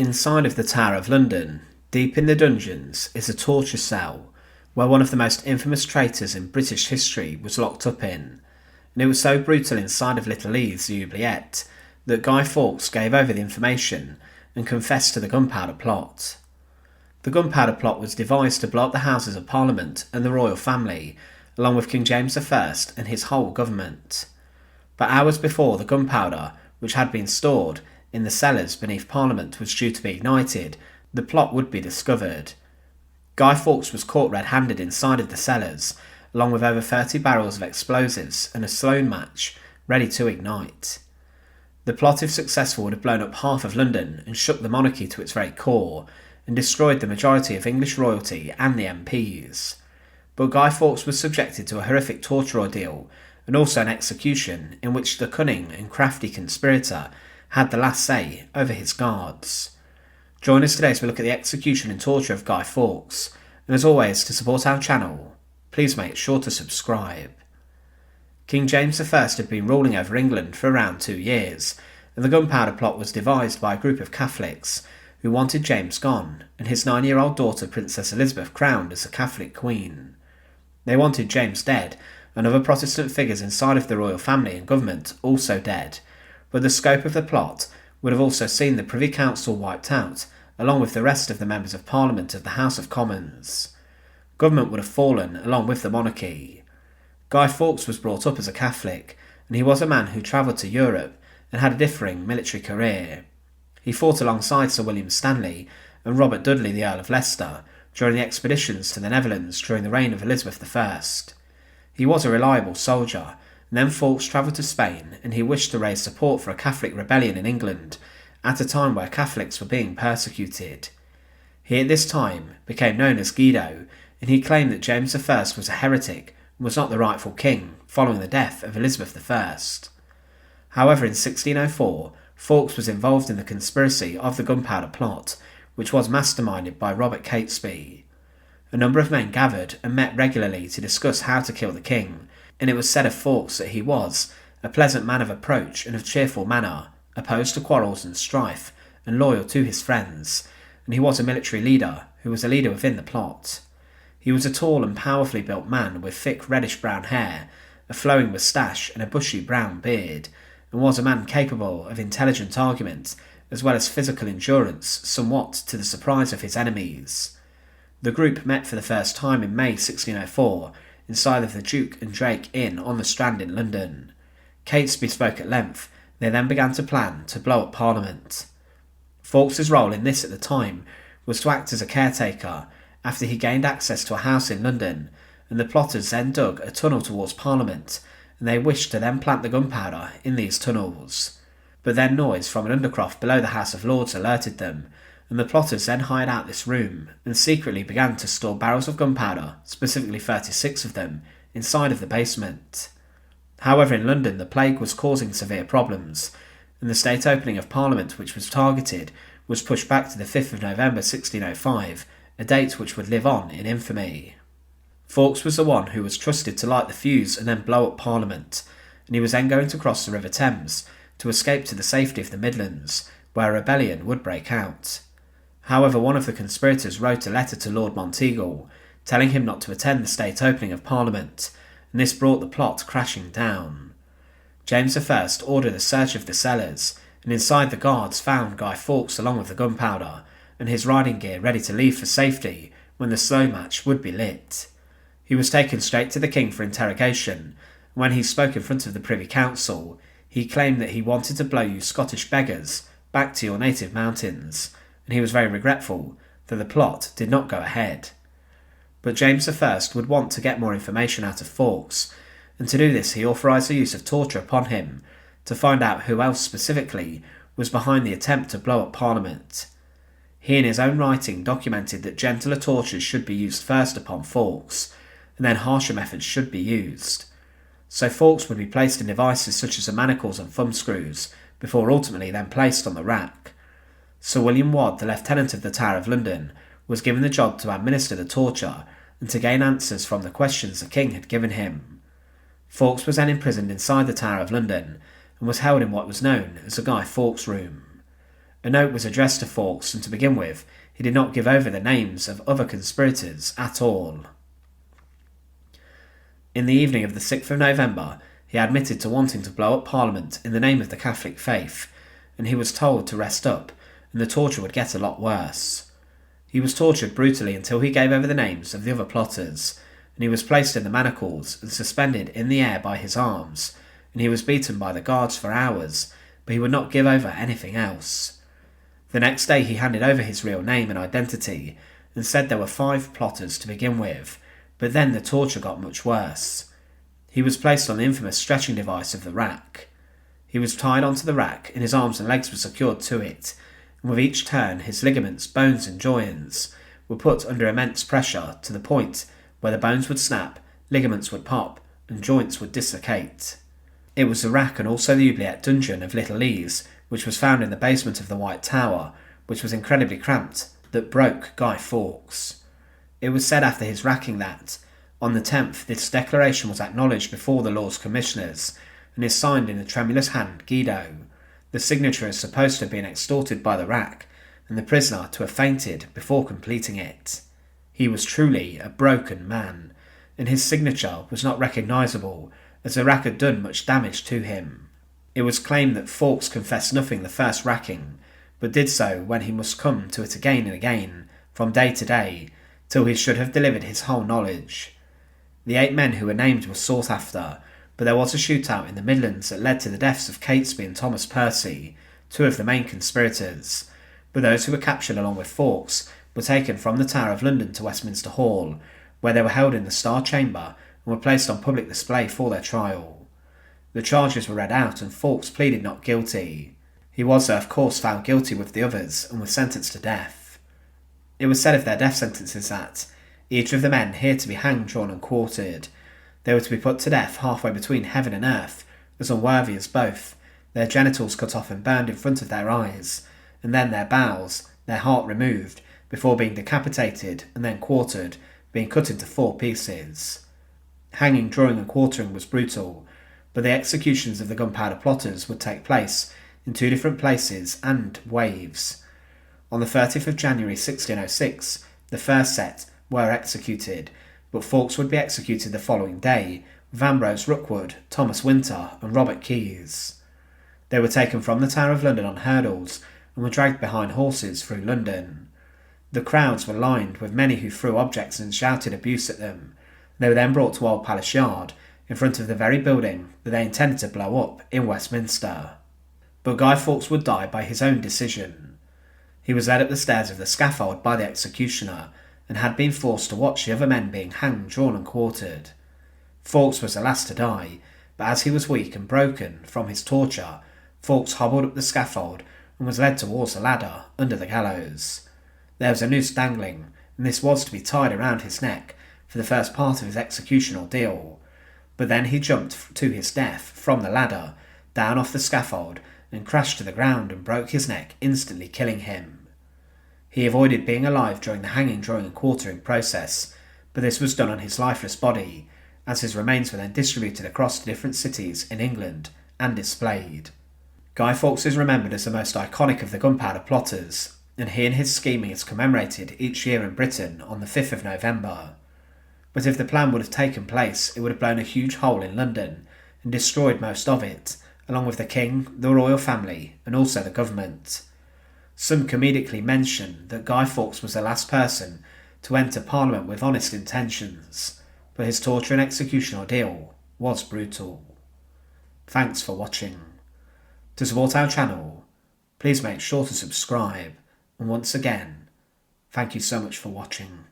Inside of the Tower of London, deep in the dungeons, is a torture cell where one of the most infamous traitors in British history was locked up in, and it was so brutal inside of Little Eve's oubliette that Guy Fawkes gave over the information and confessed to the Gunpowder Plot. The Gunpowder Plot was devised to blow up the Houses of Parliament and the royal family, along with King James I and his whole government. But hours before the gunpowder, which had been stored in the cellars beneath Parliament, was due to be ignited, the plot would be discovered. Guy Fawkes was caught red-handed inside of the cellars, along with over 30 barrels of explosives and a Sloan match ready to ignite. The plot, if successful, would have blown up half of London and shook the monarchy to its very core, and destroyed the majority of English royalty and the MPs. But Guy Fawkes was subjected to a horrific torture ordeal, and also an execution in which the cunning and crafty conspirator had the last say over his guards. Join us today as we look at the execution and torture of Guy Fawkes, and as always, to support our channel, please make sure to subscribe. King James I had been ruling over England for around 2 years, and the Gunpowder Plot was devised by a group of Catholics who wanted James gone, and his 9-year-old daughter Princess Elizabeth crowned as a Catholic queen. They wanted James dead, and other Protestant figures inside of the royal family and government also dead, but the scope of the plot would have also seen the Privy Council wiped out, along with the rest of the members of Parliament of the House of Commons. Government would have fallen along with the monarchy. Guy Fawkes was brought up as a Catholic, and he was a man who travelled to Europe and had a differing military career. He fought alongside Sir William Stanley and Robert Dudley, the Earl of Leicester, during the expeditions to the Netherlands during the reign of Elizabeth I. He was a reliable soldier, and then Fawkes travelled to Spain, and he wished to raise support for a Catholic rebellion in England at a time where Catholics were being persecuted. He at this time became known as Guido, and he claimed that James I was a heretic and was not the rightful king following the death of Elizabeth I. However, in 1604, Fawkes was involved in the conspiracy of the Gunpowder Plot, which was masterminded by Robert Catesby. A number of men gathered and met regularly to discuss how to kill the king, and it was said of Fawkes that he was a pleasant man of approach and of cheerful manner, opposed to quarrels and strife, and loyal to his friends, and he was a military leader who was a leader within the plot. He was a tall and powerfully built man with thick reddish-brown hair, a flowing moustache and a bushy brown beard, and was a man capable of intelligent argument as well as physical endurance, somewhat to the surprise of his enemies. The group met for the first time in May 1604 inside of the Duke and Drake Inn on the Strand in London. Catesby spoke at length. They then began to plan to blow up Parliament. Fawkes' role in this at the time was to act as a caretaker after he gained access to a house in London, and the plotters then dug a tunnel towards Parliament, and they wished to then plant the gunpowder in these tunnels. But then noise from an undercroft below the House of Lords alerted them, and the plotters then hired out this room and secretly began to store barrels of gunpowder, specifically 36 of them, inside of the basement. However, in London the plague was causing severe problems, and the state opening of Parliament, which was targeted, was pushed back to the 5th of November 1605, a date which would live on in infamy. Fawkes was the one who was trusted to light the fuse and then blow up Parliament, and he was then going to cross the River Thames to escape to the safety of the Midlands, where a rebellion would break out. However, one of the conspirators wrote a letter to Lord Monteagle, telling him not to attend the state opening of Parliament, and this brought the plot crashing down. James I ordered a search of the cellars, and inside the guards found Guy Fawkes along with the gunpowder, and his riding gear ready to leave for safety when the slow match would be lit. He was taken straight to the king for interrogation, and when he spoke in front of the Privy Council, he claimed that he wanted to blow you Scottish beggars back to your native mountains, and he was very regretful that the plot did not go ahead. But James I would want to get more information out of Fawkes, and to do this he authorised the use of torture upon him to find out who else specifically was behind the attempt to blow up Parliament. He in his own writing documented that gentler tortures should be used first upon Fawkes, and then harsher methods should be used. So Fawkes would be placed in devices such as the manacles and thumbscrews, before ultimately then placed on the rack. Sir William Wadd, the Lieutenant of the Tower of London, was given the job to administer the torture and to gain answers from the questions the king had given him. Fawkes was then imprisoned inside the Tower of London and was held in what was known as the Guy Fawkes room. A note was addressed to Fawkes, and to begin with, he did not give over the names of other conspirators at all. In the evening of the 6th of November, he admitted to wanting to blow up Parliament in the name of the Catholic faith, and he was told to rest up, and the torture would get a lot worse. He was tortured brutally until he gave over the names of the other plotters, and he was placed in the manacles and suspended in the air by his arms, and he was beaten by the guards for hours, but he would not give over anything else. The next day he handed over his real name and identity, and said there were 5 plotters to begin with, but then the torture got much worse. He was placed on the infamous stretching device of the rack. He was tied onto the rack, and his arms and legs were secured to it, and with each turn his ligaments, bones and joints were put under immense pressure to the point where the bones would snap, ligaments would pop, and joints would dislocate. It was the rack and also the oubliette dungeon of Little Lees, which was found in the basement of the White Tower, which was incredibly cramped, that broke Guy Fawkes. It was said after his racking that, on the 10th, this declaration was acknowledged before the Lords Commissioners, and is signed in a tremulous hand, Guido. The signature is supposed to have been extorted by the rack, and the prisoner to have fainted before completing it. He was truly a broken man, and his signature was not recognisable, as the rack had done much damage to him. It was claimed that Fawkes confessed nothing the first racking, but did so when he must come to it again and again, from day to day, till he should have delivered his whole knowledge. The 8 men who were named were sought after, but there was a shootout in the Midlands that led to the deaths of Catesby and Thomas Percy, 2 of the main conspirators, but those who were captured along with Fawkes were taken from the Tower of London to Westminster Hall, where they were held in the Star Chamber and were placed on public display for their trial. The charges were read out and Fawkes pleaded not guilty. He was, of course, found guilty with the others and was sentenced to death. It was said of their death sentences that each of the men here to be hanged, drawn and quartered. They were to be put to death halfway between heaven and earth, as unworthy as both, their genitals cut off and burned in front of their eyes, and then their bowels, their heart removed, before being decapitated and then quartered, being cut into 4 pieces. Hanging, drawing and quartering was brutal, but the executions of the Gunpowder Plotters would take place in 2 different places and waves. On the 30th of January 1606, the first set were executed, but Fawkes would be executed the following day, with Ambrose Rookwood, Thomas Winter and Robert Keyes. They were taken from the Tower of London on hurdles and were dragged behind horses through London. The crowds were lined with many who threw objects and shouted abuse at them. They were then brought to Old Palace Yard, in front of the very building that they intended to blow up in Westminster. But Guy Fawkes would die by his own decision. He was led up the stairs of the scaffold by the executioner, and had been forced to watch the other men being hanged, drawn and quartered. Fawkes was the last to die, but as he was weak and broken from his torture, Fawkes hobbled up the scaffold and was led towards the ladder under the gallows. There was a noose dangling, and this was to be tied around his neck for the first part of his execution ordeal. But then he jumped to his death from the ladder, down off the scaffold, and crashed to the ground and broke his neck, instantly killing him. He avoided being alive during the hanging, drawing and quartering process, but this was done on his lifeless body, as his remains were then distributed across the different cities in England and displayed. Guy Fawkes is remembered as the most iconic of the Gunpowder Plotters, and he and his scheming is commemorated each year in Britain on the 5th of November. But if the plan would have taken place, it would have blown a huge hole in London and destroyed most of it, along with the king, the royal family, and also the government. Some comedically mention that Guy Fawkes was the last person to enter Parliament with honest intentions, but his torture and execution ordeal was brutal. Thanks for watching. To support our channel, please make sure to subscribe, and once again, thank you so much for watching.